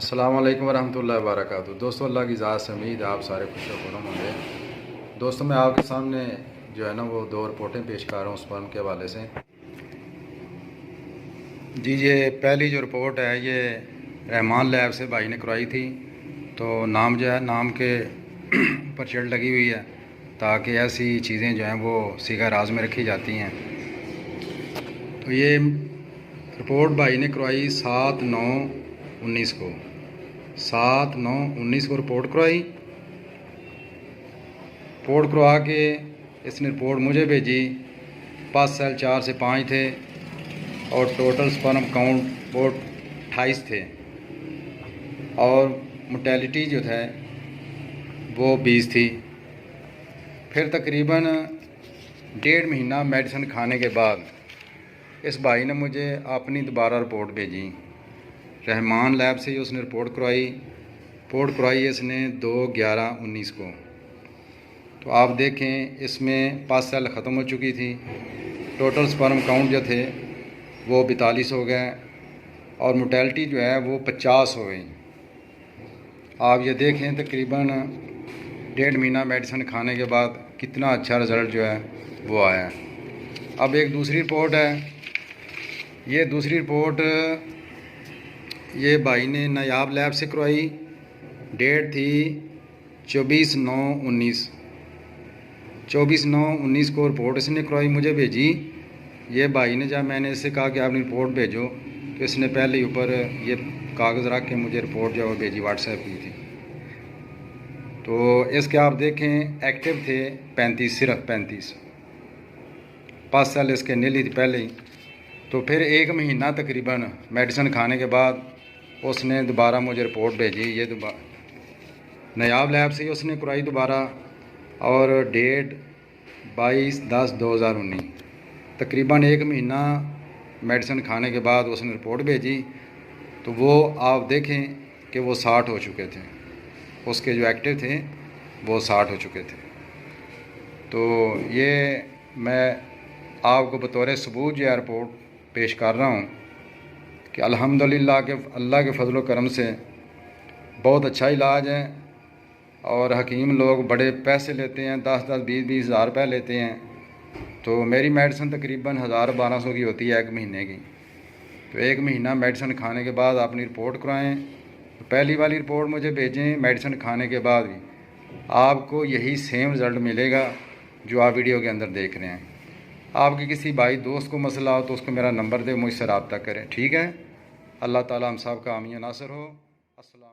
अस्सलाम वालेकुम रहमतुल्लाहि व बरकातुहू। दोस्तों, अल्लाह की ज़ात से उम्मीद है आप सारे खुश खुरम होंगे। दोस्तों, मैं आपके सामने जो है ना वो दो रिपोर्टें पेश कर रहा हूँ स्पर्म के हवाले से। जी, ये पहली जो रिपोर्ट है ये रहमान लैब से भाई ने करवाई थी। तो नाम जो है नाम के ऊपर शर्ट लगी हुई है ताकि ऐसी चीज़ें जो हैं वो सीगा राज में रखी जाती हैं। तो ये रिपोर्ट भाई ने करवाई 7/9/19 को, 7/9/19 को रिपोर्ट करवाई। रिपोर्ट करवा के इसने रिपोर्ट मुझे भेजी। पास सेल 4 से 5 थे और टोटल स्पर्म काउंट वो 28 थे और मोटेलिटी जो था वो 20 थी। फिर तकरीबन 1.5 महीना मेडिसिन खाने के बाद इस भाई ने मुझे अपनी दोबारा रिपोर्ट भेजी। रहमान लैब से ही उसने रिपोर्ट करवाई इसने 2/11/19 को। तो आप देखें इसमें 5 सेल ख़त्म हो चुकी थी। टोटल स्पर्म काउंट जो थे वो 42 हो गए और मोटेलिटी जो है वो 50 हो गई। आप ये देखें तकरीबन 1.5 महीना मेडिसिन खाने के बाद कितना अच्छा रिज़ल्ट जो है वो आया। अब एक दूसरी रिपोर्ट है। ये दूसरी रिपोर्ट ये भाई ने नायाब लैब से करवाई। डेट थी 24/9/19 24/9/19 को रिपोर्ट इसने करवाई, मुझे भेजी। ये भाई ने जब मैंने इससे कहा कि आपने रिपोर्ट भेजो तो इसने पहले ही ऊपर ये कागज़ रख के मुझे रिपोर्ट जो है भेजी, व्हाट्सएप की थी। तो इसके आप देखें एक्टिव थे 35, सिर्फ 35। 5 सेल इसके नीली थी पहले ही। तो फिर 1 महीना तकरीबन मेडिसिन खाने के बाद उसने दोबारा मुझे रिपोर्ट भेजी। ये दोबारा नायाब लैब से ही उसने करवाई दोबारा और डेट 22/10/2019। तकरीबन 1 महीना मेडिसिन खाने के बाद उसने रिपोर्ट भेजी। तो वो आप देखें कि वो 60 हो चुके थे, उसके जो एक्टिव थे वो 60 हो चुके थे। तो ये मैं आपको बतौर सबूत जो है रिपोर्ट पेश कर रहा हूँ कि अल्हम्दुलिल्लाह के अल्लाह के फजल व करम से बहुत अच्छा इलाज है। और हकीम लोग बड़े पैसे लेते हैं, 10-10, 20-20 हज़ार रुपये लेते हैं। तो मेरी मेडिसिन तकरीबन 1000-1200 की होती है 1 महीने की। तो 1 महीना मेडिसिन खाने के बाद अपनी रिपोर्ट करवाएं। तो पहली वाली रिपोर्ट मुझे भेजें मेडिसिन खाने के बाद भी आपको यही सेम रिज़ल्ट मिलेगा जो आप वीडियो के अंदर देख रहे हैं। आपके किसी भाई दोस्त को मसला हो तो उसको मेरा नंबर दे, मुझसे रब्ता करें, ठीक है। अल्लाह ताला हम सब का आमीन नासर हो। अस्सलाम।